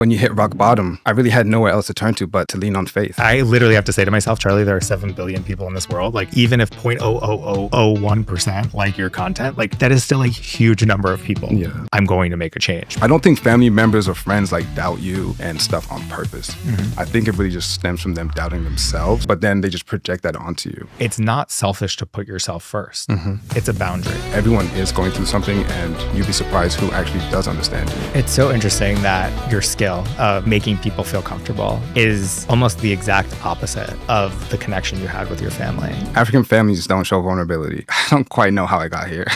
When you hit rock bottom, I really had nowhere else to turn to but to lean on faith. I literally have to say to myself, Charlie, there are 7 billion people in this world. Like, even if 0.00001% like your content, like that is still a huge number of people. Yeah. I'm going to make a change. I don't think family members or friends like doubt you and stuff on purpose. I think it really just stems from them doubting themselves, but then they just project that onto you. It's not selfish to put yourself first. It's a boundary. Everyone is going through something, and you'd be surprised who actually does understand you. It's so interesting that your skill of making people feel comfortable is almost the exact opposite of the connection you had with your family. African families don't show vulnerability. I don't quite know how I got here.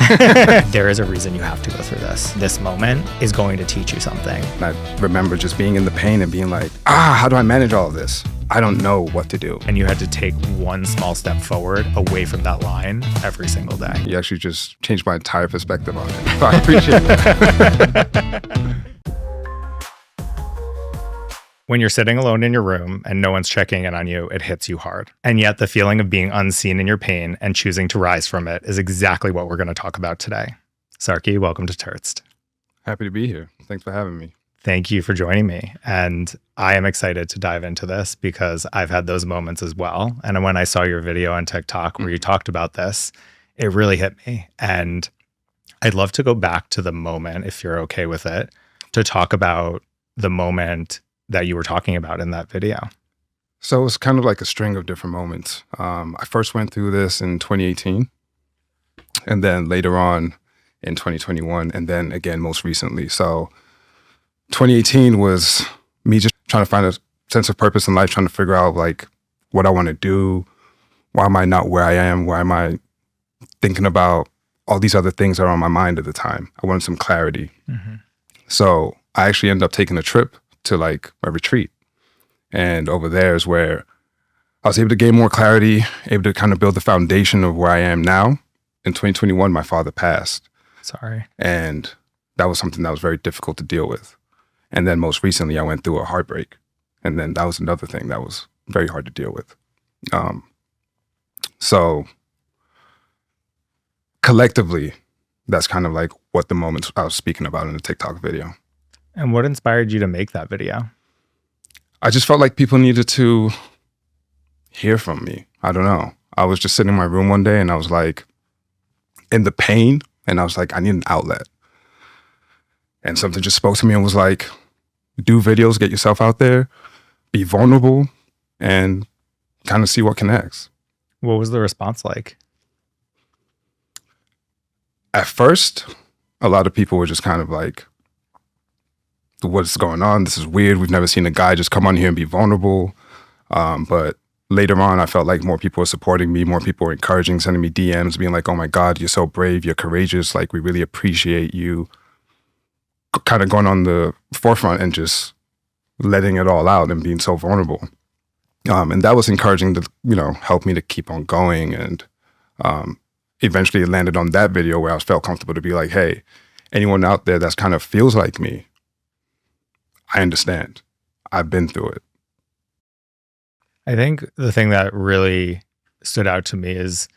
There is a reason you have to go through this. This moment is going to teach you something. I remember just being in the pain and being like, how do I manage all of this? I don't know what to do. And you had to take one small step forward away from that line every single day. You actually just changed my entire perspective on it. So I appreciate it. When you're sitting alone in your room and no one's checking in on you, it hits you hard. And yet the feeling of being unseen in your pain and choosing to rise from it is exactly what we're going to talk about today. Sarkie, welcome to TURTZED. Happy to be here. Thanks for having me. Thank you for joining me. And I am excited to dive into this because I've had those moments as well. And when I saw your video on TikTok where you talked about this, it really hit me. And I'd love to go back to the moment, if you're okay with it, to talk about the moment that you were talking about in that video. So it was kind of like a string of different moments. I first went through this in 2018, and then later on in 2021, and then again most recently. So 2018 was me just trying to find a sense of purpose in life, trying to figure out like what I want to do. Why am I not where I am? Why am I thinking about all these other things that are on my mind at the time? I wanted some clarity. So I actually ended up taking a trip to like a retreat. And over there is where I was able to gain more clarity, able to kind of build the foundation of where I am now. In 2021, my father passed. Sorry. And that was something that was very difficult to deal with. And then most recently, I went through a heartbreak. And then that was another thing that was very hard to deal with. So collectively, that's kind of like what the moments I was speaking about in the TikTok video. And what inspired you to make that video? I just felt like people needed to hear from me. I don't know. I was just sitting in my room one day and I was like in the pain, and I was like, I need an outlet. And something just spoke to me and was like, do videos, get yourself out there, be vulnerable, and kind of see what connects. What was the response like? At first, a lot of people were just kind of like, what's going on? This is weird. We've never seen a guy just come on here and be vulnerable. But later on, I felt like more people were supporting me. More people were encouraging, sending me DMs, being like, oh my God, you're so brave. You're courageous. Like, we really appreciate you kind of going on the forefront and just letting it all out and being so vulnerable. And that was encouraging to, help me to keep on going. And eventually it landed on that video where I felt comfortable to be like, hey, anyone out there that's kind of feels like me, I understand. I've been through it. I think the thing that really stood out to me is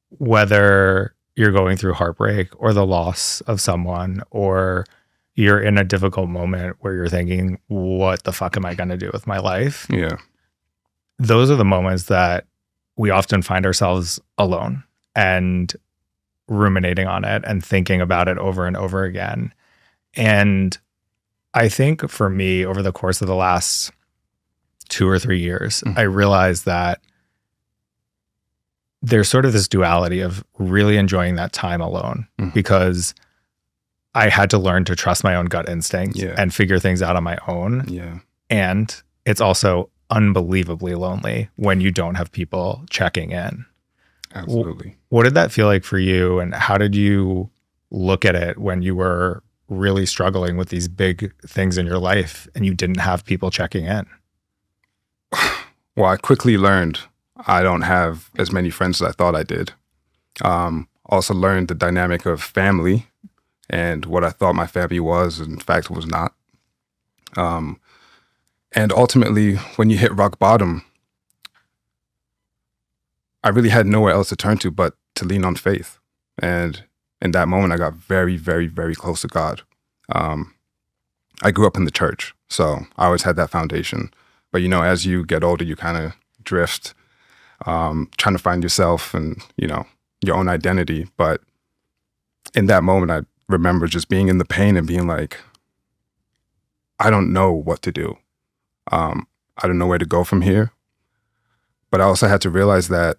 whether you're going through heartbreak or the loss of someone, or you're in a difficult moment where you're thinking, what the fuck am I going to do with my life? Yeah. Those are the moments that we often find ourselves alone and ruminating on it and thinking about it over and over again. And I think for me, over the course of the last 2 or 3 years, I realized that there's sort of this duality of really enjoying that time alone because I had to learn to trust my own gut instinct and figure things out on my own. Yeah. And it's also unbelievably lonely when you don't have people checking in. Absolutely. What did that feel like for you? And how did you look at it when you were really struggling with these big things in your life and you didn't have people checking in? Well, I quickly learned I don't have as many friends as I thought I did. Also learned the dynamic of family and what I thought my family was, in fact, was not. And ultimately, when you hit rock bottom, I really had nowhere else to turn to but to lean on faith. And in that moment, I got very, very, very close to God. I grew up in the church. So I always had that foundation. But, you know, as you get older, you kind of drift, trying to find yourself and, you know, your own identity. But in that moment, I remember just being in the pain and being like, I don't know what to do. I don't know where to go from here. But I also had to realize that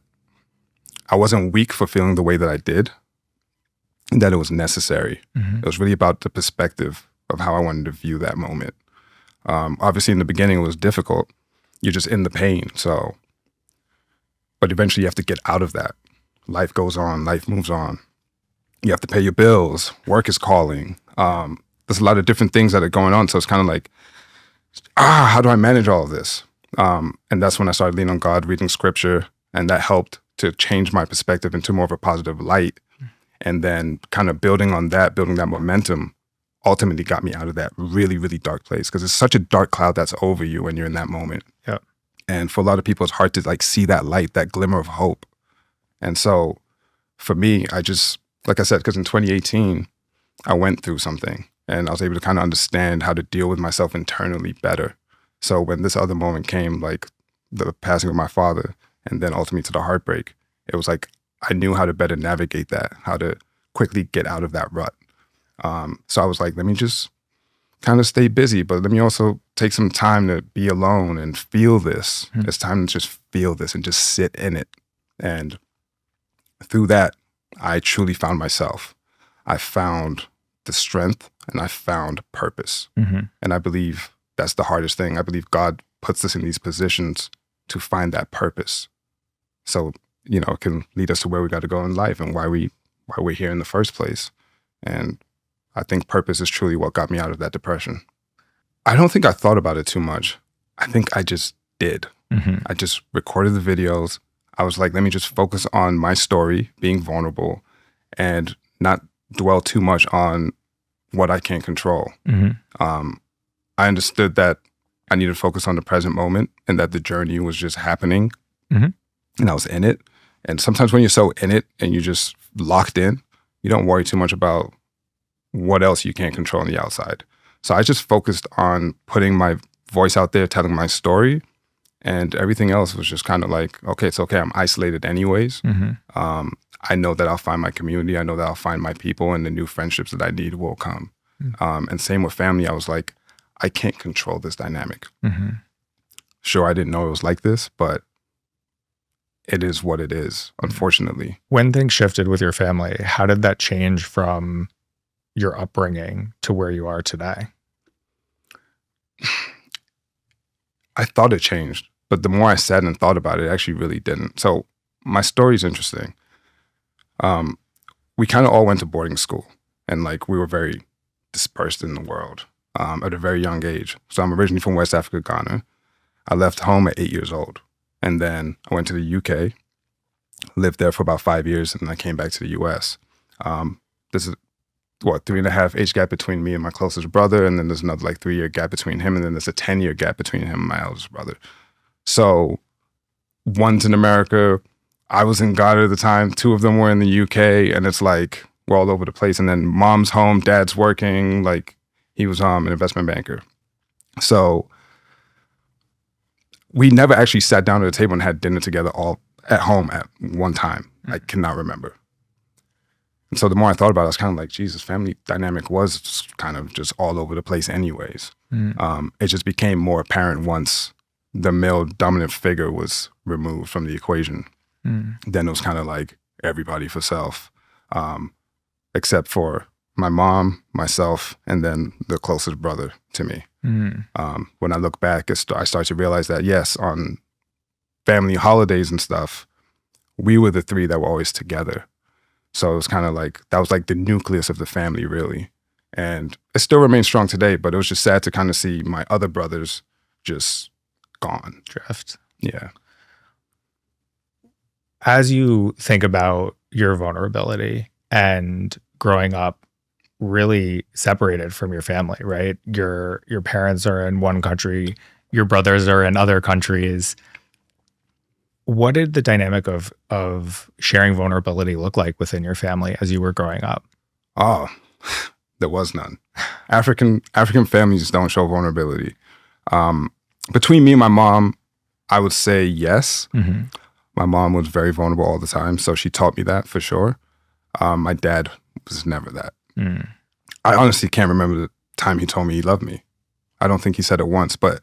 I wasn't weak for feeling the way that I did, and that it was necessary. It was really about the perspective of how I wanted to view that moment. Obviously, in the beginning, it was difficult. You're just in the pain. So, but eventually you have to get out of that. Life goes on. Life moves on. You have to pay your bills. Work is calling. There's a lot of different things that are going on. So it's kind of like, how do I manage all of this? And that's when I started leaning on God, reading scripture, and that helped to change my perspective into more of a positive light. And then kind of building on that, building that momentum, ultimately got me out of that really, really dark place, because it's such a dark cloud that's over you when you're in that moment. Yep. And for a lot of people, it's hard to like see that light, that glimmer of hope. And so for me, I just, like I said, because in 2018, I went through something and I was able to kind of understand how to deal with myself internally better. So when this other moment came, like the passing of my father and then ultimately to the heartbreak, it was like I knew how to better navigate that, how to quickly get out of that rut. So I was like, let me just kind of stay busy, but let me also take some time to be alone and feel this. It's time to just feel this and just sit in it. And through that, I truly found myself. I found the strength and I found purpose. And I believe that's the hardest thing. I believe God puts us in these positions to find that purpose. So, you know, it can lead us to where we got to go in life and why we're here in the first place. And I think purpose is truly what got me out of that depression. I don't think I thought about it too much. I think I just did. I just recorded the videos. I was like, let me just focus on my story, being vulnerable, and not dwell too much on what I can't control. I understood that I needed to focus on the present moment and that the journey was just happening and I was in it. And sometimes when you're so in it and you're just locked in, you don't worry too much about what else you can't control on the outside. So I just focused on putting my voice out there, telling my story, and everything else was just kind of like, okay, it's okay. I'm isolated anyways. I know that I'll find my community. I know that I'll find my people, and the new friendships that I need will come. And same with family. I was like, I can't control this dynamic. Sure, I didn't know it was like this, but it is what it is, unfortunately. When things shifted with your family, how did that change from your upbringing to where you are today? I thought it changed, but the more I sat and thought about it, it actually really didn't. So my story is interesting. We kind of all went to boarding school, and like we were very dispersed in the world at a very young age. So I'm originally from West Africa, Ghana. I left home at 8 years old, and then I went to the UK, lived there for about 5 years, and I came back to the US. This is 3.5 age gap between me and my closest brother, and then there's another like 3-year gap between him, and then there's a 10-year gap between him and my eldest brother. So one's in America, I was in Ghana at the time, 2 of them were in the UK, and it's like we're all over the place. And then mom's home, dad's working, like he was an investment banker. So we never actually sat down at a table and had dinner together all at home at one time. I cannot remember. And so the more I thought about it, I was kind of like, Jesus, family dynamic was kind of just all over the place anyways. It just became more apparent once the male dominant figure was removed from the equation. Then it was kind of like everybody for self, except for my mom, myself, and then the closest brother to me. When I look back, I start to realize that, yes, on family holidays and stuff, we were the 3 that were always together. So it was kind of like, that was like the nucleus of the family, really. And it still remains strong today, but it was just sad to kind of see my other brothers just gone. Drift. Yeah. As you think about your vulnerability and growing up really separated from your family, right? Your parents are in one country, your brothers are in other countries. What did the dynamic of sharing vulnerability look like within your family as you were growing up? Oh, there was none. African families don't show vulnerability. Between me and my mom, I would say yes. Mm-hmm. My mom was very vulnerable all the time, so she taught me that for sure. My dad was never that. Mm. I honestly can't remember the time he told me he loved me. I don't think he said it once, but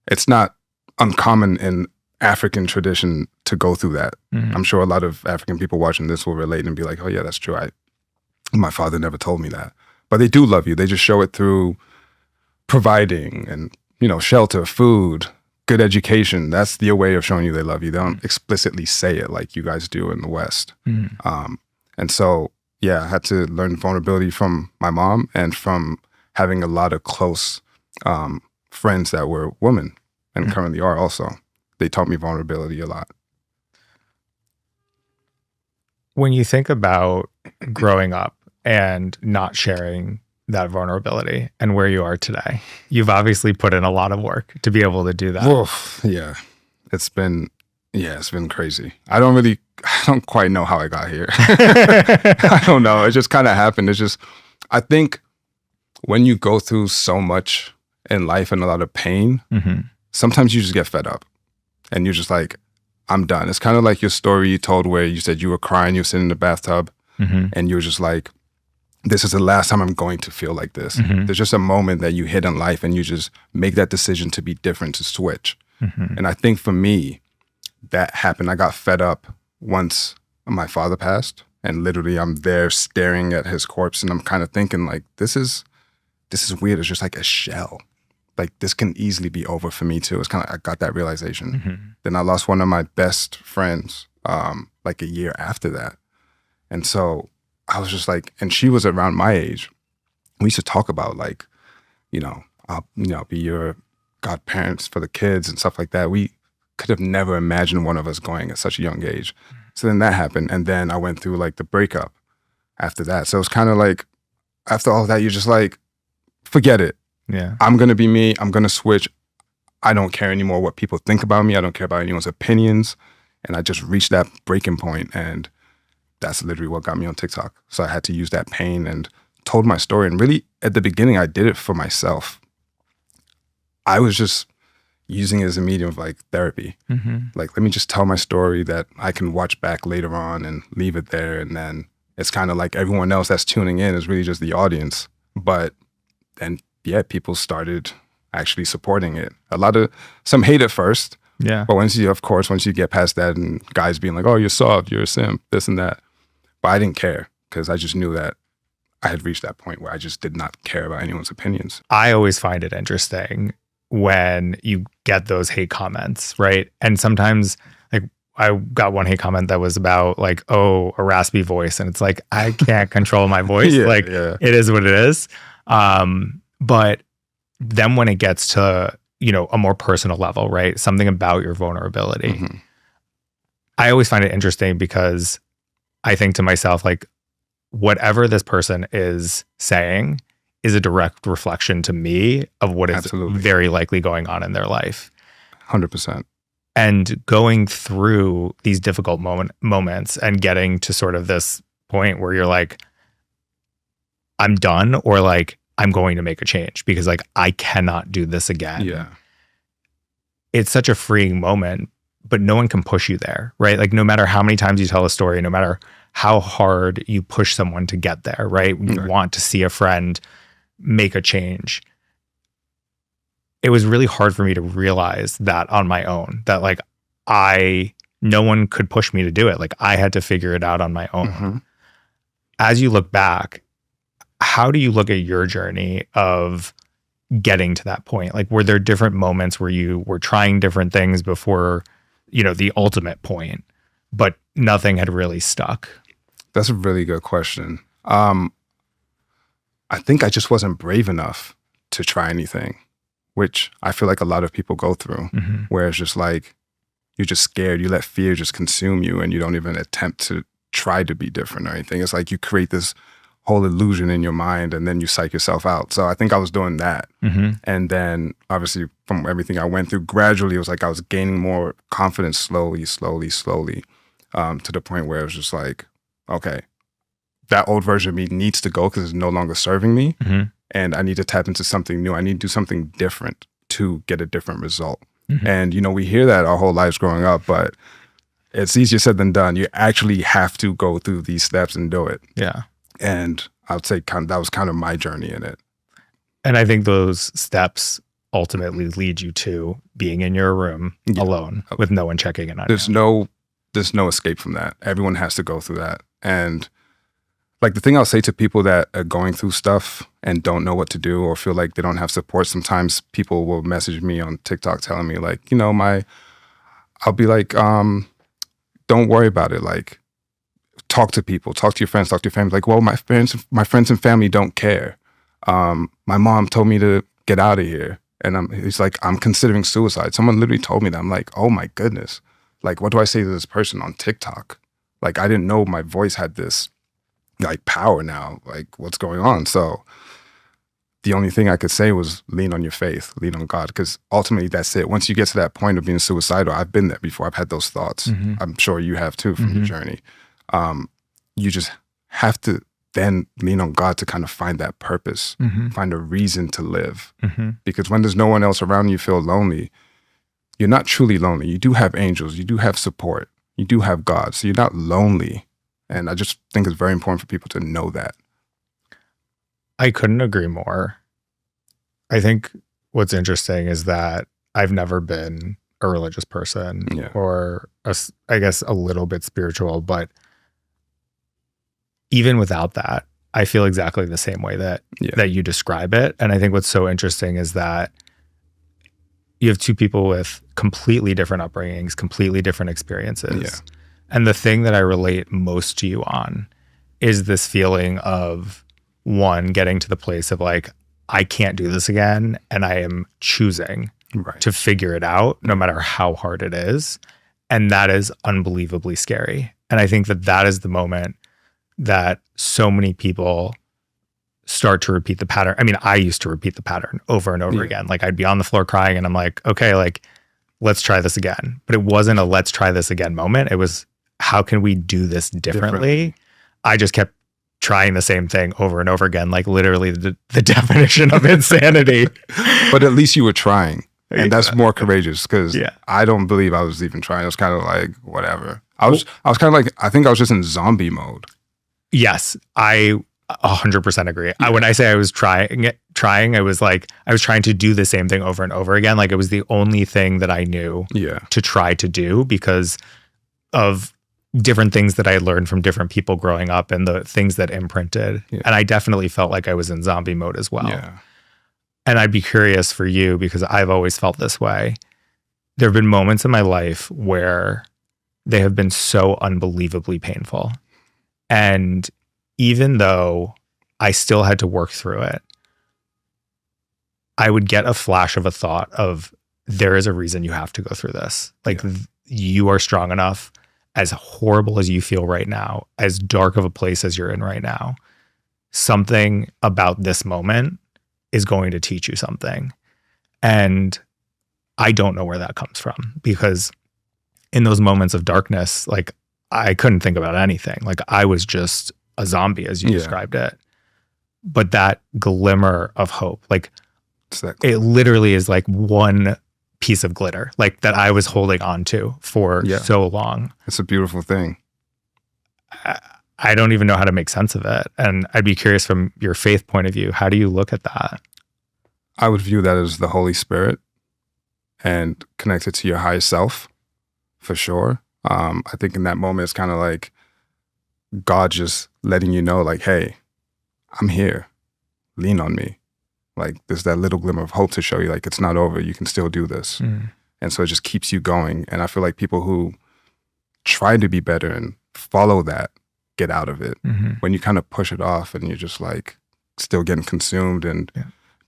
it's not uncommon in African tradition to go through that. Mm. I'm sure a lot of African people watching this will relate and be like, oh yeah, that's true. My father never told me that. But they do love you. They just show it through providing and, shelter, food, good education. That's their way of showing you they love you. They don't explicitly say it like you guys do in the West. Mm. And so, yeah, I had to learn vulnerability from my mom and from having a lot of close friends that were women and currently are also. They taught me vulnerability a lot. When you think about growing up and not sharing that vulnerability and where you are today, you've obviously put in a lot of work to be able to do that. Oof, yeah. It's been crazy. I don't quite know how I got here. I don't know. It just kind of happened. I think when you go through so much in life and a lot of pain, sometimes you just get fed up and you're just like, I'm done. It's kind of like your story you told where you said you were crying, you were sitting in the bathtub and you were just like, this is the last time I'm going to feel like this. There's just a moment that you hit in life and you just make that decision to be different, to switch. And I think for me, that happened. I got fed up once my father passed and literally I'm there staring at his corpse and I'm kind of thinking like, this is weird. It's just like a shell. Like this can easily be over for me too. It's kind of, I got that realization. Then I lost one of my best friends like a year after that. And so I was just like, and she was around my age. We used to talk about like, I'll be your godparents for the kids and stuff like that. We could have never imagined one of us going at such a young age. So then that happened. And then I went through like the breakup after that. So it was kind of like, after all that, you're just like, forget it. Yeah. I'm going to be me. I'm going to switch. I don't care anymore what people think about me. I don't care about anyone's opinions. And I just reached that breaking point, and that's literally what got me on TikTok. So I had to use that pain and told my story. And really, at the beginning, I did it for myself. I was just using it as a medium of like therapy. Like, let me just tell my story that I can watch back later on and leave it there. And then it's kind of like everyone else that's tuning in is really just the audience. But then, yeah, people started actually supporting it. Some hate at first. Yeah. But once you get past that and guys being like, oh, you're soft, you're a simp, this and that. But I didn't care because I just knew that I had reached that point where I just did not care about anyone's opinions. I always find it interesting when you get those hate comments, right? And sometimes like I got one hate comment that was about like, oh, a raspy voice. And it's like, I can't control my voice. It is what it is. But then when it gets to, a more personal level, right? Something about your vulnerability. I always find it interesting because I think to myself, like, whatever this person is saying is a direct reflection to me of what is very likely going on in their life. 100%. And going through these difficult moments and getting to sort of this point where you're like, I'm done, or like, I'm going to make a change because like, I cannot do this again. Yeah. It's such a freeing moment, but no one can push you there, right? Like no matter how many times you tell a story, no matter how hard you push someone to get there, right? You want to see a friend make a change. It was really hard for me to realize that on my own, that like no one could push me to do it. Like I had to figure it out on my own. As you look back, how do you look at your journey of getting to that point? Like, were there different moments where you were trying different things before, the ultimate point, but nothing had really stuck? That's a really good question. I think I just wasn't brave enough to try anything, which I feel like a lot of people go through, where it's just like, you're just scared. You let fear just consume you and you don't even attempt to try to be different or anything. It's like you create this whole illusion in your mind and then you psych yourself out. So I think I was doing that. And then obviously from everything I went through, gradually it was like I was gaining more confidence slowly, to the point where it was just like, okay, that old version of me needs to go because it's no longer serving me. And I need to tap into something new. I need to do something different to get a different result. Mhm. And, you know, we hear that our whole lives growing up, but it's easier said than done. You actually have to go through these steps and do it. Yeah. And I would say that was kind of my journey in it. And I think those steps ultimately lead you to being in your room alone with no one checking in on you. There's no escape from that. Everyone has to go through that. And like the thing I'll say to people that are going through stuff and don't know what to do or feel like they don't have support, sometimes people will message me on TikTok telling me like, you know, I'll be like, don't worry about it. Like, talk to people, talk to your friends, talk to your family. Like, well, my friends and family don't care. My mom told me to get out of here. And he's like, I'm considering suicide. Someone literally told me that. I'm like, oh my goodness. Like, what do I say to this person on TikTok? Like, I didn't know my voice had this like power now. Like, what's going on? So the only thing I could say was lean on your faith, lean on God, because ultimately that's it. Once you get to that point of being suicidal, I've been there before. I've had those thoughts. Mhm. I'm sure you have too from Mhm. your journey. You just have to then lean on God to kind of find that purpose, Mhm. find a reason to live. Mhm. Because when there's no one else around you feel lonely, you're not truly lonely. You do have angels, you do have support, you do have God. So you're not lonely. And I just think it's very important for people to know that. I couldn't agree more. I think what's interesting is that I've never been a religious person Yeah. or I guess a little bit spiritual, but even without that, I feel exactly the same way that you describe it. And I think what's so interesting is that you have two people with completely different upbringings, completely different experiences. Yeah. And the thing that I relate most to you on is this feeling of, one, getting to the place of like, I can't do this again. And I am choosing to figure it out no matter how hard it is. And that is unbelievably scary. And I think that that is the moment that so many people start to repeat the pattern. I mean, I used to repeat the pattern over and over again. Like, I'd be on the floor crying and I'm like, okay, like, let's try this again. But it wasn't a let's try this again moment. It was, how can we do this differently? I just kept trying the same thing over and over again, like literally the definition of insanity. But at least you were trying. And that's more courageous, because I don't believe I was even trying. I was kind of like, whatever. I was kind of like, I think I was just in zombie mode. Yes, I 100% agree. When I say I was trying, I was like, I was trying to do the same thing over and over again. Like, it was the only thing that I knew to try to do because of different things that I had learned from different people growing up and the things that imprinted. And I definitely felt like I was in zombie mode as well. And I'd be curious for you, because I've always felt this way. There have been moments in my life where they have been so unbelievably painful. And even though I still had to work through it, I would get a flash of a thought of, there is a reason you have to go through this. Like, you are strong enough, as horrible as you feel right now, as dark of a place as you're in right now. Something about this moment is going to teach you something. And I don't know where that comes from, because in those moments of darkness, like, I couldn't think about anything. Like, I was just a zombie, as you described it. But that glimmer of hope, like, it literally is like one piece of glitter, like, that I was holding on to for so long. It's a beautiful thing. I don't even know how to make sense of it. And I'd be curious, from your faith point of view, how do you look at that? I would view that as the Holy Spirit and connect it to your higher self, for sure. I think in that moment, it's kind of like God just letting you know, like, hey, I'm here. Lean on me. Like, there's that little glimmer of hope to show you, like, it's not over. You can still do this. And so it just keeps you going. And I feel like people who try to be better and follow that get out of it. When you kind of push it off and you're just like still getting consumed and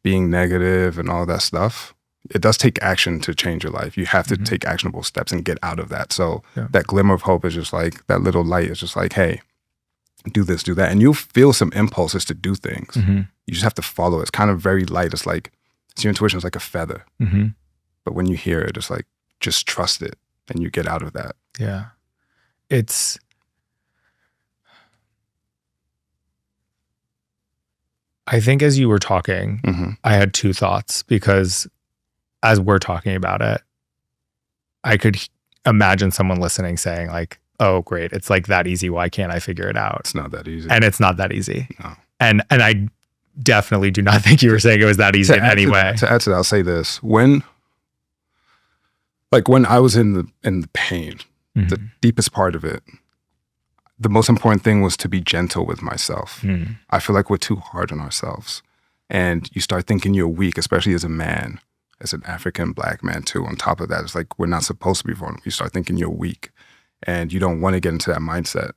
being negative and all that stuff, it does take action to change your life. You have to take actionable steps and get out of that. So that glimmer of hope is just like, that little light is just like, hey, do this, do that. And you'll feel some impulses to do things. You just have to follow it. It's kind of very light. It's like, it's your intuition is like a feather. But when you hear it, it's like, just trust it and you get out of that. Yeah. I think as you were talking, I had two thoughts, because as we're talking about it, I could imagine someone listening saying like, oh, great, it's like that easy. Why can't I figure it out? It's not that easy. And it's not that easy. No. And I definitely do not think you were saying it was that easy in any way. To add to that, I'll say this. When I was in the pain, the deepest part of it, the most important thing was to be gentle with myself. I feel like we're too hard on ourselves. And you start thinking you're weak, especially as a man, as an African Black man too. On top of that, it's like we're not supposed to be vulnerable. You start thinking you're weak. And you don't want to get into that mindset.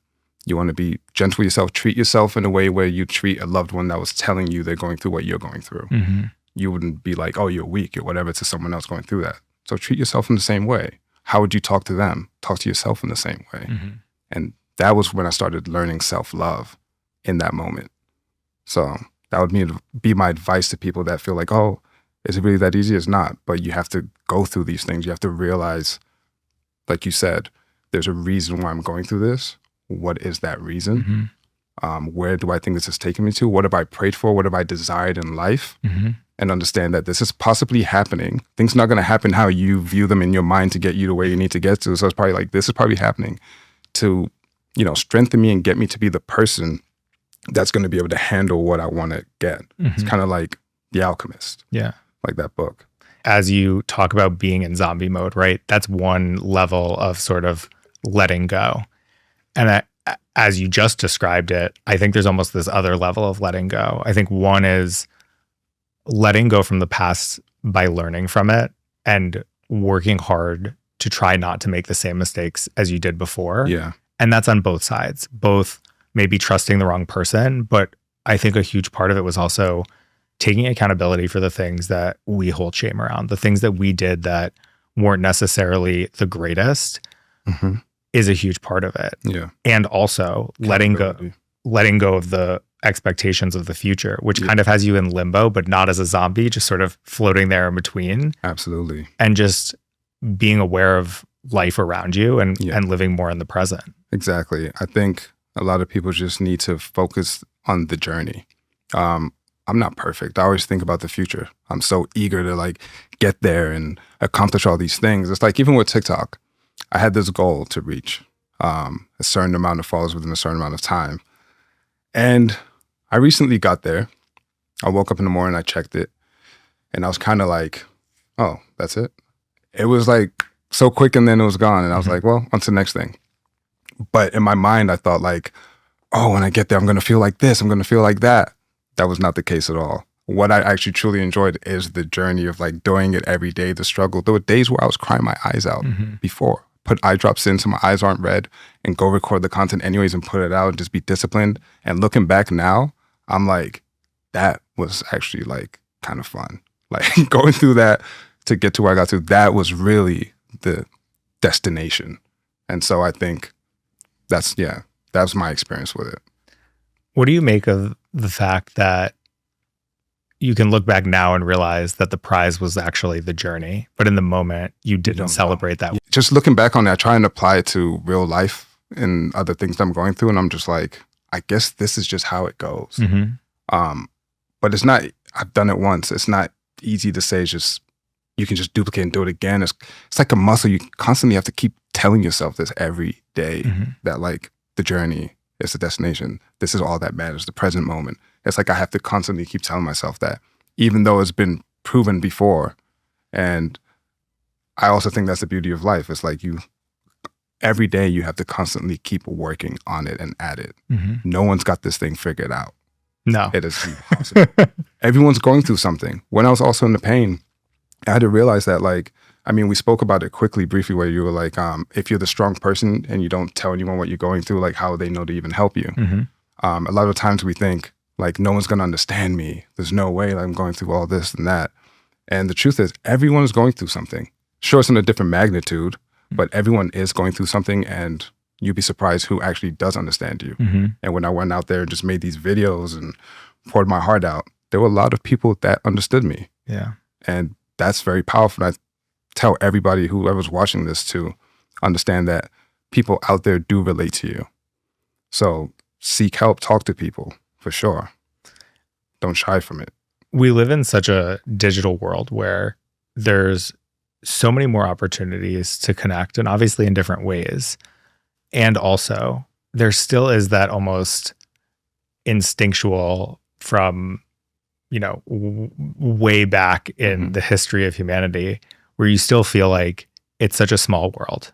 You want to be gentle with yourself, treat yourself in a way where you treat a loved one that was telling you they're going through what you're going through. You wouldn't be like, oh, you're weak or whatever to someone else going through that. So treat yourself in the same way. How would you talk to them? Talk to yourself in the same way. And that was when I started learning self-love in that moment. So that would be my advice to people that feel like, oh, is it really that easy? It's not. But you have to go through these things. You have to realize, like you said, there's a reason why I'm going through this. What is that reason? Where do I think this is taking me to? What have I prayed for? What have I desired in life? And understand that this is possibly happening. Things are not going to happen how you view them in your mind to get you to where you need to get to. So it's probably like, this is probably happening to, strengthen me and get me to be the person that's going to be able to handle what I want to get. It's kind of like The Alchemist. Yeah. Like that book. As you talk about being in zombie mode, right? That's one level of sort of letting go. And as you just described it, I think there's almost this other level of letting go. I think one is letting go from the past by learning from it and working hard to try not to make the same mistakes as you did before. Yeah. And that's on both sides, both maybe trusting the wrong person, but I think a huge part of it was also taking accountability for the things that we hold shame around, the things that we did that weren't necessarily the greatest is a huge part of it. Yeah. And also letting go of the expectations of the future, which kind of has you in limbo, but not as a zombie, just sort of floating there in between. Absolutely. And just being aware of life around you and living more in the present. Exactly. I think a lot of people just need to focus on the journey. I'm not perfect. I always think about the future. I'm so eager to get there and accomplish all these things. It's like even with TikTok, I had this goal to reach a certain amount of followers within a certain amount of time. And I recently got there. I woke up in the morning, I checked it, and I was kind of like, oh, that's it? It was like so quick and then it was gone. And I was like, well, on to the next thing. But in my mind, I thought oh, when I get there, I'm going to feel like this. I'm going to feel like that. That was not the case at all. What I actually truly enjoyed is the journey of doing it every day, the struggle. There were days where I was crying my eyes out before. Put eye drops in so my eyes aren't red and go record the content anyways and put it out and just be disciplined. And looking back now, I'm like, that was actually kind of fun. Going through that to get to where I got to, that was really the destination. And so I think that's my experience with it. What do you make of the fact that you can look back now and realize that the prize was actually the journey, but in the moment you didn't celebrate that? Just looking back on it, I try and apply it to real life and other things that I'm going through. And I'm just like, I guess this is just how it goes. But it's not, I've done it once. It's not easy to say, you can just duplicate and do it again. It's like a muscle. You constantly have to keep telling yourself this every day that the journey is the destination. This is all that matters, the present moment. It's like I have to constantly keep telling myself that, even though it's been proven before. And I also think that's the beauty of life. It's every day you have to constantly keep working on it and at it. No one's got this thing figured out. No. It is impossible. Everyone's going through something. When I was also in the pain, I had to realize that we spoke about it briefly, where you were if you're the strong person and you don't tell anyone what you're going through, how would they know to even help you? A lot of times we think, no one's going to understand me. There's no way I'm going through all this and that. And the truth is, everyone is going through something. Sure, it's in a different magnitude, but everyone is going through something, and you'd be surprised who actually does understand you. And when I went out there and just made these videos and poured my heart out, there were a lot of people that understood me. Yeah. And that's very powerful. And I tell everybody, whoever's watching this, to understand that people out there do relate to you. So seek help, talk to people, for sure. Don't shy from it. We live in such a digital world where there's so many more opportunities to connect, and obviously in different ways. And also, there still is that almost instinctual from, way back in the history of humanity, where you still feel like it's such a small world.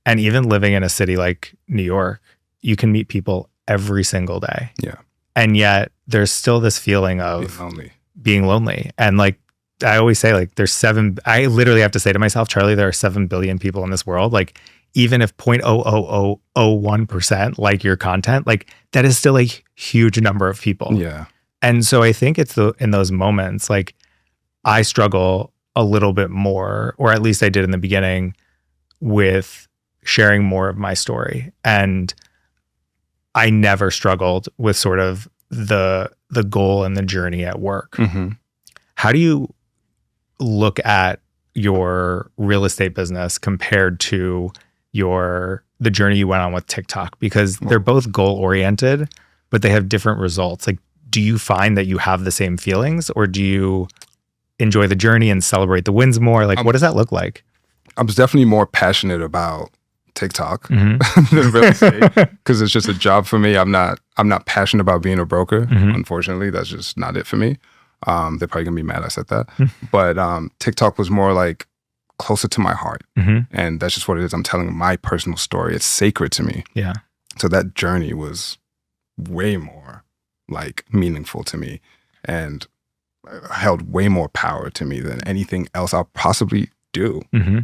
And even living in a city like New York, you can meet people every single day. Yeah. And yet there's still this feeling of being lonely. And like, I always say, like, I literally have to say to myself, Charlie, there are 7 billion people in this world. Like, even if 0.00001% like your content, like, that is still a huge number of people. Yeah. And so I think it's in those moments, like, I struggle a little bit more, or at least I did in the beginning, with sharing more of my story. And I never struggled with sort of the goal and the journey at work. How do you look at your real estate business compared to the journey you went on with TikTok? Because they're both goal oriented, but they have different results. Like, do you find that you have the same feelings, or do you enjoy the journey and celebrate the wins more? Like, what does that look like? I was definitely more passionate about TikTok than real estate, because it's just a job for me. I'm not passionate about being a broker. Unfortunately, that's just not it for me. They're probably gonna be mad I said that. But TikTok was more like closer to my heart. And that's just what it is. I'm telling my personal story. It's sacred to me. Yeah. So that journey was way more like meaningful to me, and held way more power to me than anything else I'll possibly do.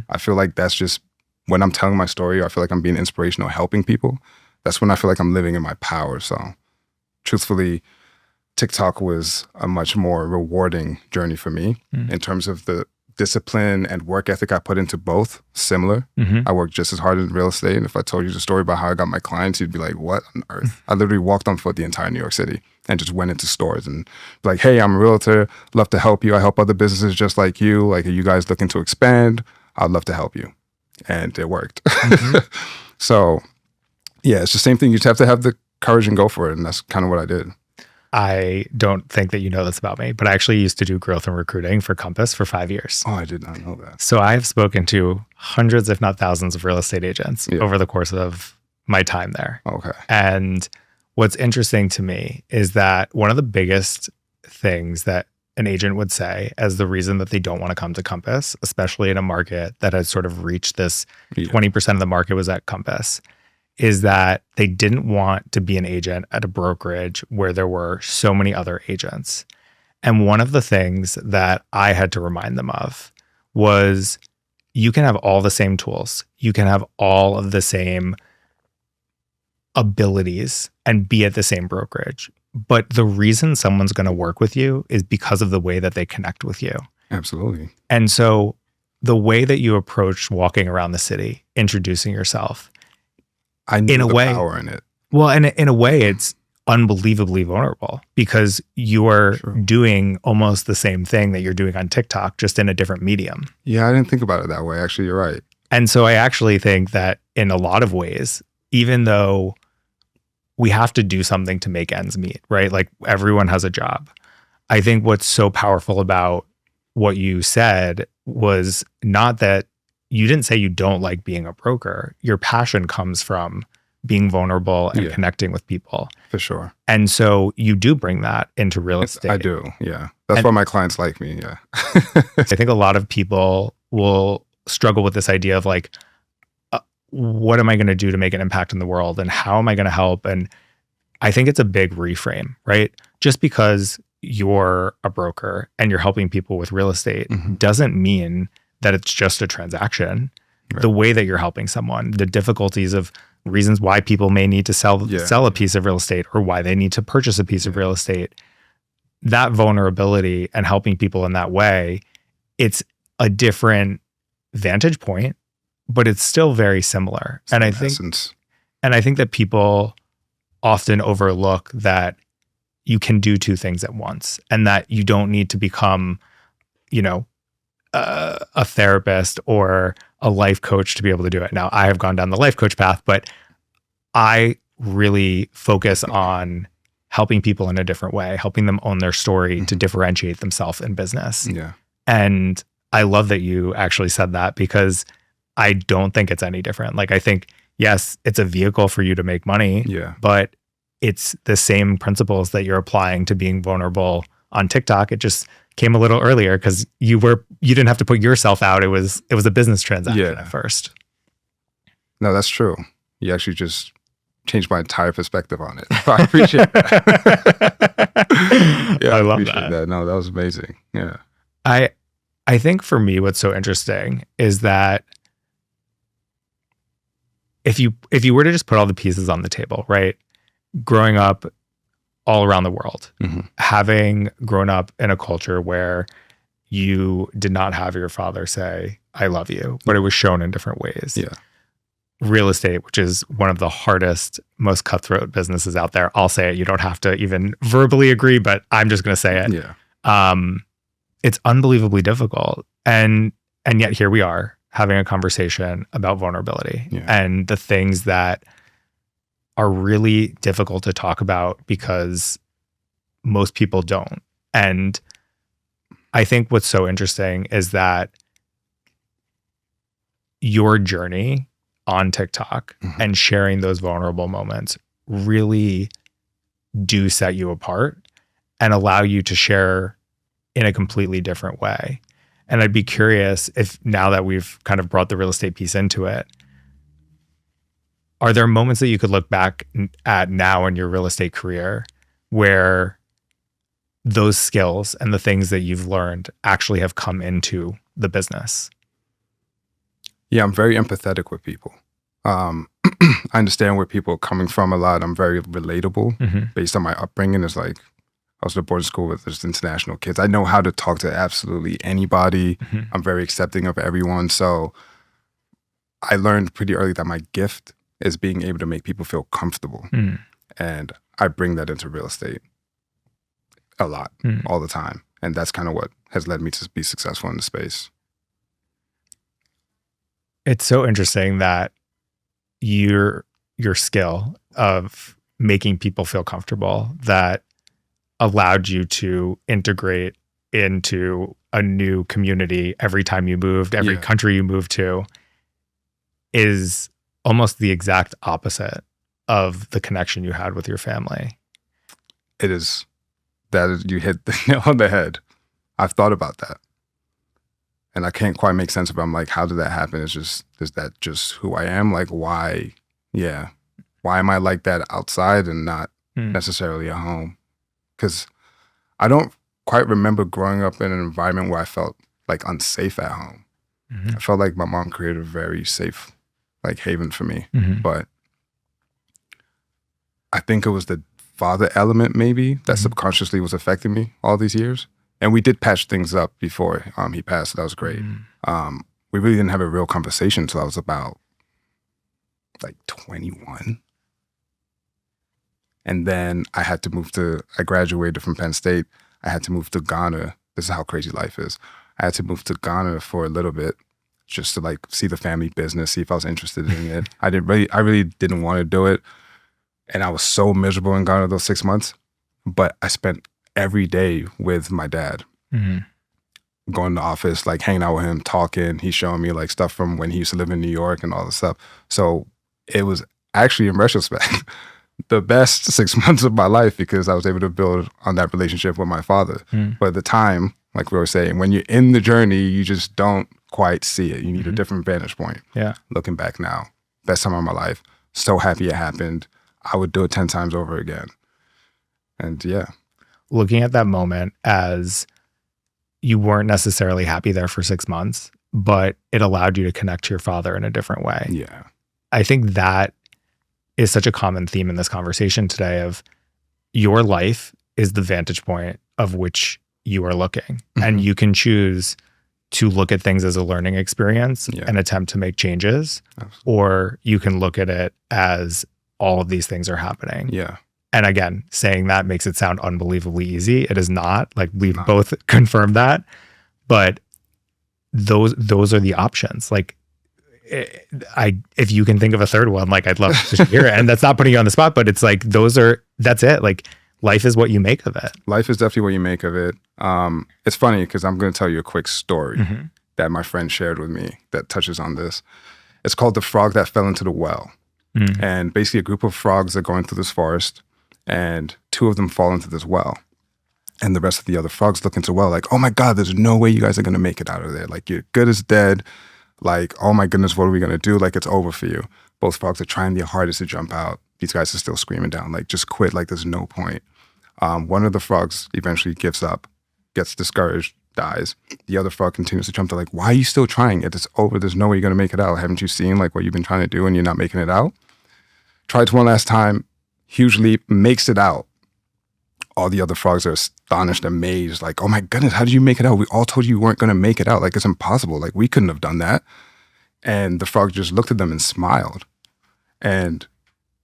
I feel like that's just when I'm telling my story, or I feel like I'm being inspirational, helping people. That's when I feel like I'm living in my power. So truthfully, TikTok was a much more rewarding journey for me in terms of the discipline and work ethic I put into both. Similar. I worked just as hard in real estate. And if I told you the story about how I got my clients, you'd be like, what on earth? I literally walked on foot the entire New York City and just went into stores and be like, hey, I'm a realtor. Love to help you. I help other businesses just like you. Like, are you guys looking to expand? I'd love to help you. And it worked. So yeah, it's the same thing. You just have to have the courage and go for it. And that's kind of what I did. I don't think that you know this about me, but I actually used to do growth and recruiting for Compass for 5 years. Oh, I did not know that. So I've spoken to hundreds, if not thousands, of real estate agents over the course of my time there. Okay. And what's interesting to me is that one of the biggest things that an agent would say as the reason that they don't want to come to Compass, especially in a market that has sort of reached this 20% of the market was at Compass, is that they didn't want to be an agent at a brokerage where there were so many other agents. And one of the things that I had to remind them of was, you can have all the same tools, you can have all of the same abilities and be at the same brokerage. But the reason someone's going to work with you is because of the way that they connect with you. Absolutely. And so the way that you approach walking around the city, introducing yourself, I knew the power in it. Well, and in a way, it's unbelievably vulnerable, because you are doing almost the same thing that you're doing on TikTok, just in a different medium. Yeah, I didn't think about it that way. Actually, you're right. And so I actually think that in a lot of ways, even though we have to do something to make ends meet, right? Like, everyone has a job. I think what's so powerful about what you said was not that you didn't say you don't like being a broker. Your passion comes from being vulnerable and connecting with people. For sure. And so you do bring that into real estate. I do. Yeah. That's why my clients like me. Yeah. I think a lot of people will struggle with this idea of like, what am I going to do to make an impact in the world? And how am I going to help? And I think it's a big reframe, right? Just because you're a broker and you're helping people with real estate doesn't mean that it's just a transaction. Right. The way that you're helping someone, the difficulties of reasons why people may need to sell a piece of real estate, or why they need to purchase a piece of real estate, that vulnerability and helping people in that way, it's a different vantage point, but it's still very similar. And I think that people often overlook that you can do two things at once, and that you don't need to become, a therapist or a life coach to be able to do it. Now, I have gone down the life coach path, but I really focus on helping people in a different way, helping them own their story to differentiate themselves in business. Yeah. And I love that you actually said that, because I don't think it's any different. Like, I think, yes, it's a vehicle for you to make money, Yeah. but it's the same principles that you're applying to being vulnerable on TikTok. It just came a little earlier because you didn't have to put yourself out. It was a business transaction at first. No, that's true. You actually just changed my entire perspective on it. I appreciate that. Yeah, I love appreciate that. No, that was amazing. Yeah. I think for me, what's so interesting is that if you were to just put all the pieces on the table, right? Growing up all around the world, having grown up in a culture where you did not have your father say, I love you, but it was shown in different ways. Yeah. Real estate, which is one of the hardest, most cutthroat businesses out there. I'll say it. You don't have to even verbally agree, but I'm just going to say it. Yeah. It's unbelievably difficult. And yet here we are having a conversation about vulnerability and the things that are really difficult to talk about because most people don't. And I think what's so interesting is that your journey on TikTok and sharing those vulnerable moments really do set you apart and allow you to share in a completely different way. And I'd be curious if, now that we've kind of brought the real estate piece into it, are there moments that you could look back at now in your real estate career where those skills and the things that you've learned actually have come into the business? Yeah, I'm very empathetic with people. I understand where people are coming from a lot. I'm very relatable based on my upbringing. It's like, I was at a boarding school with just international kids. I know how to talk to absolutely anybody. I'm very accepting of everyone. So I learned pretty early that my gift is being able to make people feel comfortable. And I bring that into real estate a lot, all the time. And that's kind of what has led me to be successful in the space. It's so interesting that your skill of making people feel comfortable that allowed you to integrate into a new community every time you moved, every country you moved to, is almost the exact opposite of the connection you had with your family. It is. You hit the nail on the head. I've thought about that. And I can't quite make sense of it. I'm like, how did that happen? Is that just who I am? Like, why? Yeah. Why am I like that outside and not necessarily at home? Because I don't quite remember growing up in an environment where I felt like unsafe at home. I felt like my mom created a very safe like haven for me. But I think it was the father element maybe that subconsciously was affecting me all these years. And we did patch things up before he passed. So that was great. We really didn't have a real conversation until I was about like 21. And then I graduated from Penn State. I had to move to Ghana. This is how crazy life is. I had to move to Ghana for a little bit just to like see the family business, see if I was interested in it. I really didn't want to do it. And I was so miserable in Ghana those 6 months. But I spent every day with my dad, going to the office, like hanging out with him, talking. He's showing me like stuff from when he used to live in New York and all this stuff. So it was actually, in retrospect, the best 6 months of my life because I was able to build on that relationship with my father. But at the time, like we were saying, when you're in the journey, you just don't quite see it. You need a different vantage point. Yeah. Looking back now, best time of my life. So happy it happened. I would do it 10 times over again. And yeah. Looking at that moment as you weren't necessarily happy there for 6 months, but it allowed you to connect to your father in a different way. Yeah. I think that is such a common theme in this conversation today of your life is the vantage point of which you are looking. And you can choose to look at things as a learning experience and attempt to make changes. Absolutely. Or you can look at it as all of these things are happening. Yeah. And again, saying that makes it sound unbelievably easy. It is not. Like we've both confirmed that. But those are the options. Like if you can think of a third one, like I'd love to hear it. And that's not putting you on the spot, but it's like that's it. Like life is what you make of it. Life is definitely what you make of it. It's funny because I'm going to tell you a quick story. that my friend shared with me that touches on this. It's called The Frog That Fell into the Well. And basically a group of frogs are going through this forest, and 2 of them fall into this well. And the rest of the other frogs look into the well like, oh my God, there's no way you guys are going to make it out of there. Like, you're good as dead. Like, oh my goodness, what are we going to do? Like, it's over for you. Both frogs are trying their hardest to jump out. These guys are still screaming down, like, just quit. Like, there's no point. One of the frogs eventually gives up, gets discouraged, dies. The other frog continues to jump. They're like, why are you still trying it? It's over. There's no way you're going to make it out. Haven't you seen like what you've been trying to do and you're not making it out? Tries one last time, huge leap, makes it out. All the other frogs are astonished, amazed, like, oh my goodness, how did you make it out? We all told you weren't going to make it out. Like, it's impossible. Like, we couldn't have done that. And the frog just looked at them and smiled. And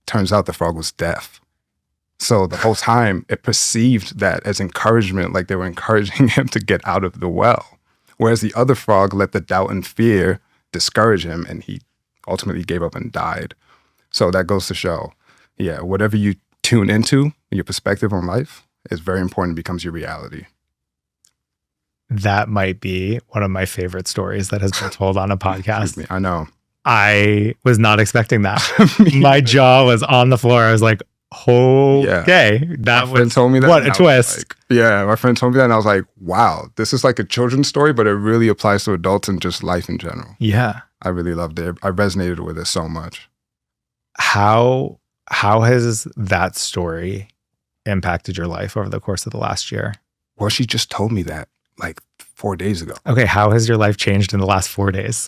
turns out the frog was deaf. So the whole time it perceived that as encouragement, like they were encouraging him to get out of the well. Whereas the other frog let the doubt and fear discourage him, and he ultimately gave up and died. So that goes to show, yeah, whatever you tune into, your perspective on life is very important. It becomes your reality. That might be one of my favorite stories that has been told on a podcast. I know. I was not expecting that. My jaw was on the floor. I was like, okay, that my friend told me that. What a twist. Like, yeah, my friend told me that and I was like, wow, this is like a children's story, but it really applies to adults and just life in general. Yeah. I really loved it. I resonated with it so much. How has that story impacted your life over the course of the last year? Well, she just told me that like 4 days ago. Okay, how has your life changed in the last 4 days?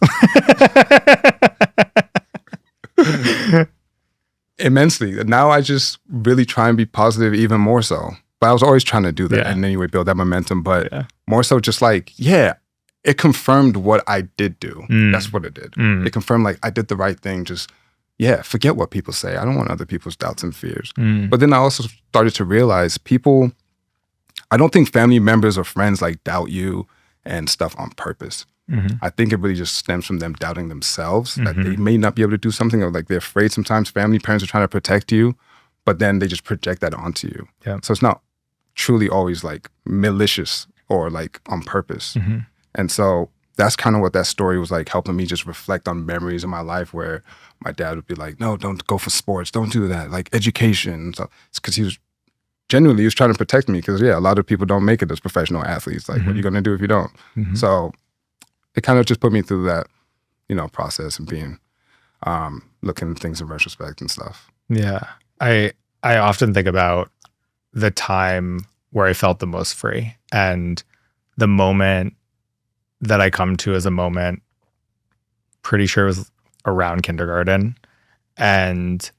Immensely. Now I just really try and be positive even more so. But I was always trying to do that and anyway, build that momentum. But more so just like, it confirmed what I did do. That's what it did. It confirmed like I did the right thing. Just, forget what people say. I don't want other people's doubts and fears. But then I also started to realize people, I don't think family members or friends like doubt you and stuff on purpose. I think it really just stems from them doubting themselves that they may not be able to do something, or like they're afraid sometimes. Family, parents are trying to protect you, but then they just project that onto you. So it's not truly always like malicious or like on purpose. And so that's kind of what that story was like, helping me just reflect on memories in my life where my dad would be like, no, don't go for sports. Don't do that. Like education. So it's because he was trying to protect me because, a lot of people don't make it as professional athletes. Like, what are you going to do if you don't? So it kind of just put me through that, process and being, looking at things in retrospect and stuff. Yeah. I often think about the time where I felt the most free, and the moment that I come to as a moment, pretty sure it was around kindergarten. And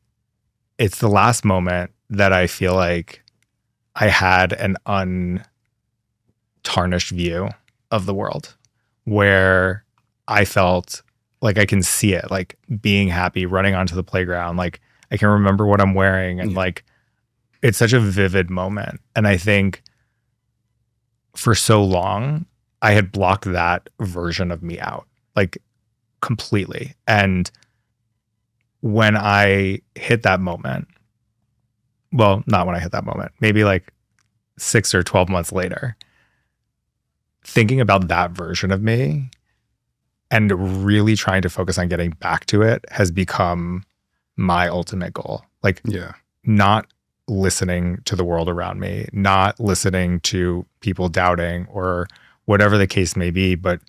it's the last moment that I feel like I had an untarnished view of the world, where I felt like I can see it, like being happy, running onto the playground. Like I can remember what I'm wearing, and like, it's such a vivid moment. And I think for so long, I had blocked that version of me out, like completely. And when I hit that moment, well, not when I hit that moment, maybe like 6 or 12 months later, thinking about that version of me and really trying to focus on getting back to it has become my ultimate goal. Like, not listening to the world around me, not listening to people doubting or whatever the case may be, but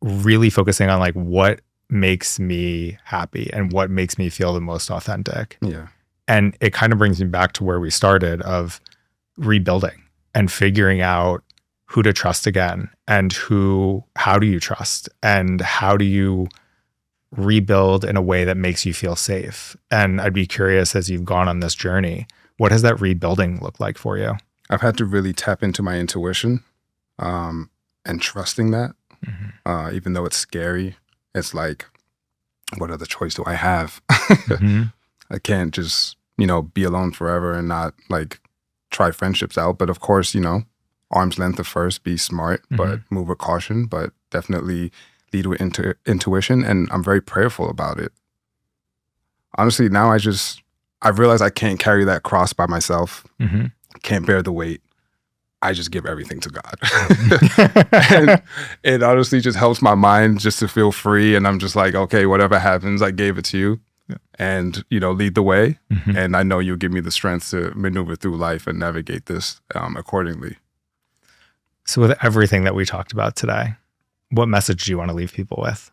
really focusing on like what makes me happy and what makes me feel the most authentic. And it kind of brings me back to where we started, of rebuilding and figuring out who to trust again, and how do you trust, and how do you rebuild in a way that makes you feel safe. And I'd be curious, as you've gone on this journey, what has that rebuilding looked like for you? I've had to really tap into my intuition, and trusting that, even though it's scary. It's like, what other choice do I have? I can't just, be alone forever and not like try friendships out. But of course, arm's length at first, be smart, but move with caution, but definitely lead with intuition. And I'm very prayerful about it. Honestly, now I realize I can't carry that cross by myself. Can't bear the weight. I just give everything to God. And it honestly just helps my mind just to feel free. And I'm just like, okay, whatever happens, I gave it to you. Yeah. And, lead the way. Mm-hmm. And I know you'll give me the strength to maneuver through life and navigate this accordingly. So with everything that we talked about today, what message do you want to leave people with?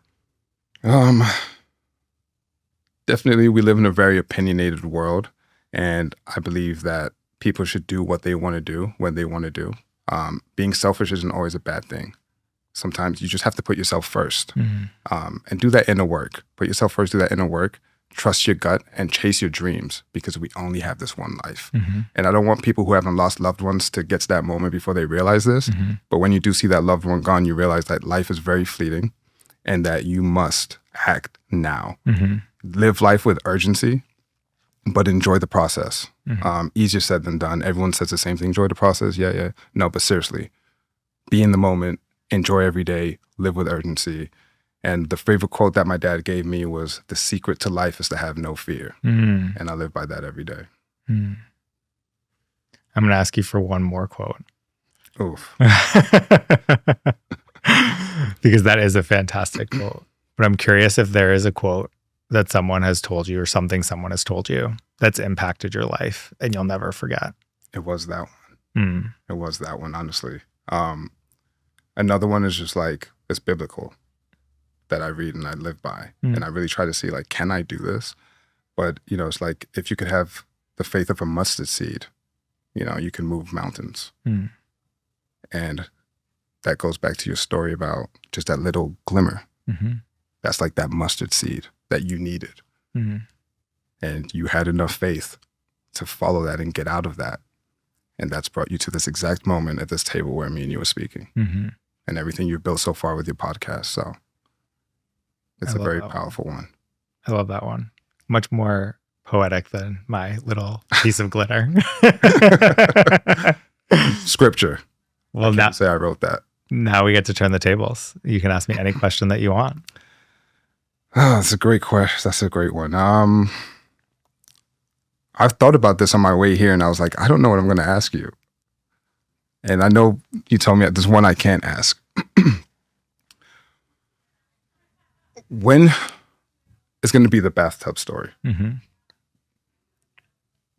Definitely, we live in a very opinionated world. And I believe that people should do what they want to do when they want to do. Being selfish isn't always a bad thing. Sometimes you just have to put yourself first, and do that inner work. Put yourself first, do that inner work, trust your gut, and chase your dreams, because we only have this one life. And I don't want people who haven't lost loved ones to get to that moment before they realize this. But when you do see that loved one gone, you realize that life is very fleeting and that you must act now. Live life with urgency, but enjoy the process. Easier said than done. Everyone says the same thing. Enjoy the process. Yeah. No, but seriously, be in the moment, enjoy every day, live with urgency. And the favorite quote that my dad gave me was, "The secret to life is to have no fear." And I live by that every day. I'm going to ask you for one more quote. Oof. Because that is a fantastic quote. But I'm curious if there is a quote that someone has told you, or something someone has told you that's impacted your life and you'll never forget. It was that one. It was that one, honestly. Another one is just like, it's biblical, that I read and I live by. And I really try to see, like, can I do this? But, it's like, if you could have the faith of a mustard seed, you can move mountains. And that goes back to your story about just that little glimmer. That's like that mustard seed that you needed. And you had enough faith to follow that and get out of that. And that's brought you to this exact moment at this table where me and you were speaking. And everything you've built so far with your podcast. So it's a very powerful one. I love that one. Much more poetic than my little piece of glitter. Scripture. Well, now say I wrote that. Now we get to turn the tables. You can ask me any question that you want. Oh, that's a great question. That's a great one. I've thought about this on my way here, and I was like, I don't know what I'm going to ask you. And I know you told me there's one I can't ask. When it's going to be the bathtub story.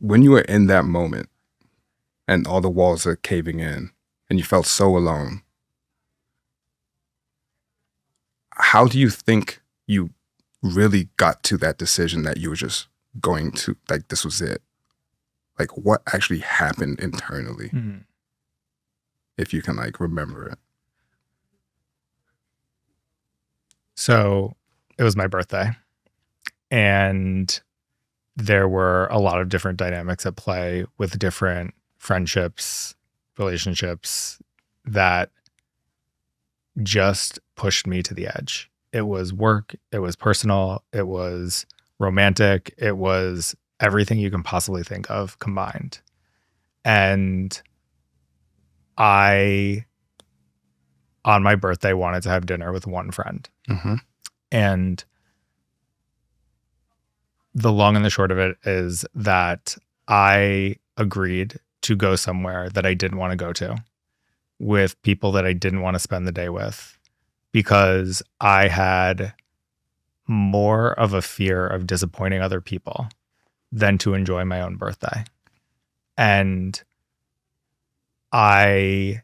When you were in that moment and all the walls are caving in and you felt so alone, how do you think you really got to that decision that you were just going to, like, this was it? Like, what actually happened internally? If you can, like, remember it. So it was my birthday, and there were a lot of different dynamics at play with different friendships, relationships that just pushed me to the edge. It was work, it was personal, it was romantic, it was everything you can possibly think of combined. And I, on my birthday, wanted to have dinner with one friend. And the long and the short of it is that I agreed to go somewhere that I didn't want to go to, with people that I didn't want to spend the day with, because I had more of a fear of disappointing other people than to enjoy my own birthday. And I,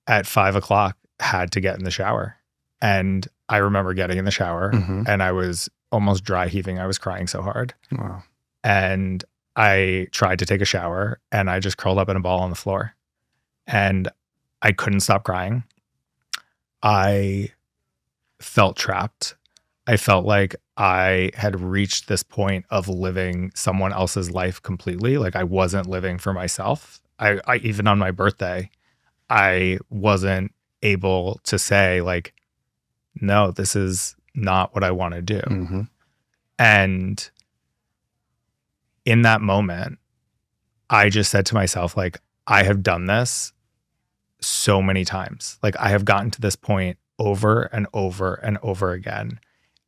at 5:00, had to get in the shower. And I remember getting in the shower and I was almost dry heaving. I was crying so hard. Wow. And I tried to take a shower and I just curled up in a ball on the floor. And I couldn't stop crying. I felt trapped. I felt like I had reached this point of living someone else's life completely. Like, I wasn't living for myself. I even on my birthday, I wasn't able to say, like, no, this is not what I want to do. And in that moment, I just said to myself, like, I have done this so many times. Like, I have gotten to this point over and over and over again,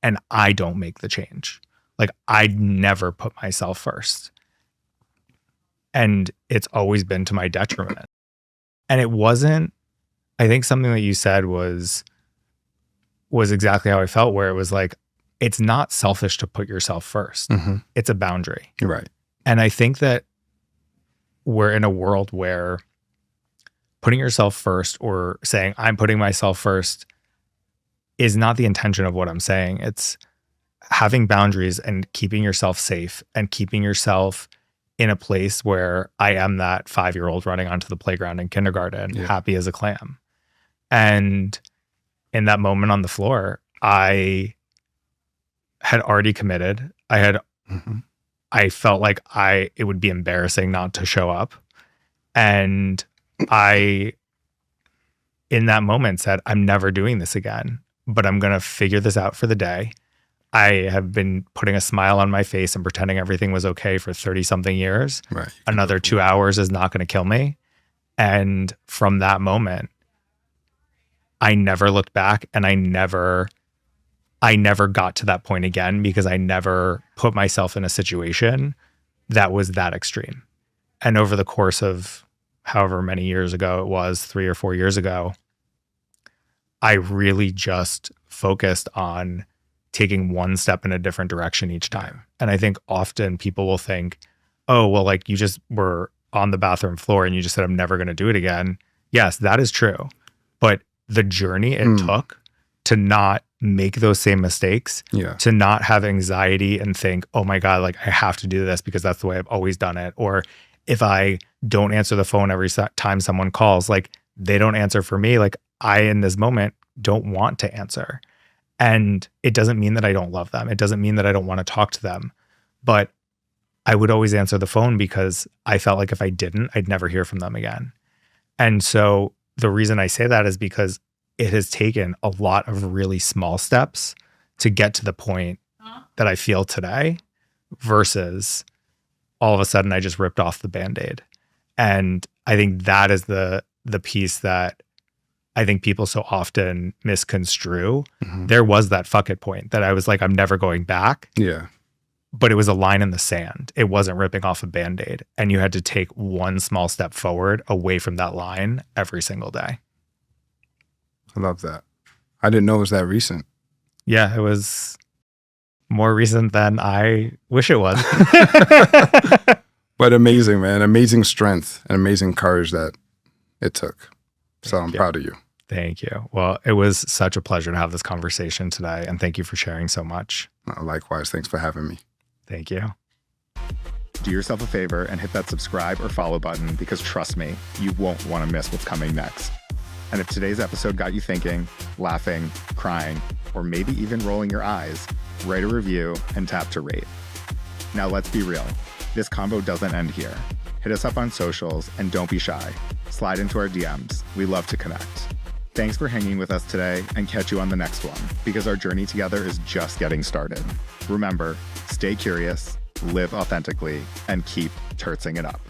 and I don't make the change. Like, I never put myself first. And it's always been to my detriment. And it wasn't, I think something that you said was exactly how I felt, where it was like, it's not selfish to put yourself first. Mm-hmm. It's a boundary. Right. And I think that we're in a world where putting yourself first or saying, I'm putting myself first, is not the intention of what I'm saying. It's having boundaries and keeping yourself safe and keeping yourself in a place where I am that 5-year-old running onto the playground in kindergarten, happy as a clam. And in that moment on the floor, I had already committed. I felt like it would be embarrassing not to show up. And I, in that moment, said, I'm never doing this again, but I'm going to figure this out for the day. I have been putting a smile on my face and pretending everything was okay for 30 something years. Right. Another 2 hours is not going to kill me. And from that moment, I never looked back, and I never got to that point again, because I never put myself in a situation that was that extreme. And over the course of however many years ago it was, 3 or 4 years ago, I really just focused on taking one step in a different direction each time. And I think often people will think, oh, well, like, you just were on the bathroom floor and you just said, I'm never going to do it again. Yes, that is true. But the journey it took to not make those same mistakes, to not have anxiety and think, oh my God, like, I have to do this because that's the way I've always done it. Or if I don't answer the phone every time someone calls, like, they don't answer for me. Like, I, in this moment, don't want to answer. And it doesn't mean that I don't love them. It doesn't mean that I don't want to talk to them. But I would always answer the phone because I felt like if I didn't, I'd never hear from them again. And so the reason I say that is because it has taken a lot of really small steps to get to the point that I feel today, versus all of a sudden I just ripped off the Band-Aid. And I think that is the piece that I think people so often misconstrue. There was that fuck it point that I was like, I'm never going back. Yeah. But it was a line in the sand. It wasn't ripping off a Band-Aid. And you had to take one small step forward away from that line every single day. I love that. I didn't know it was that recent. Yeah, it was more recent than I wish it was. But amazing, man. Amazing strength and amazing courage that it took. So I'm proud of you. Thank you. Well, it was such a pleasure to have this conversation today. And thank you for sharing so much. Likewise. Thanks for having me. Thank you. Do yourself a favor and hit that subscribe or follow button, because trust me, you won't want to miss what's coming next. And if today's episode got you thinking, laughing, crying, or maybe even rolling your eyes, write a review and tap to rate. Now let's be real. This convo doesn't end here. Hit us up on socials and don't be shy. Slide into our DMs. We love to connect. Thanks for hanging with us today, and catch you on the next one, because our journey together is just getting started. Remember, stay curious, live authentically, and keep turtzing it up.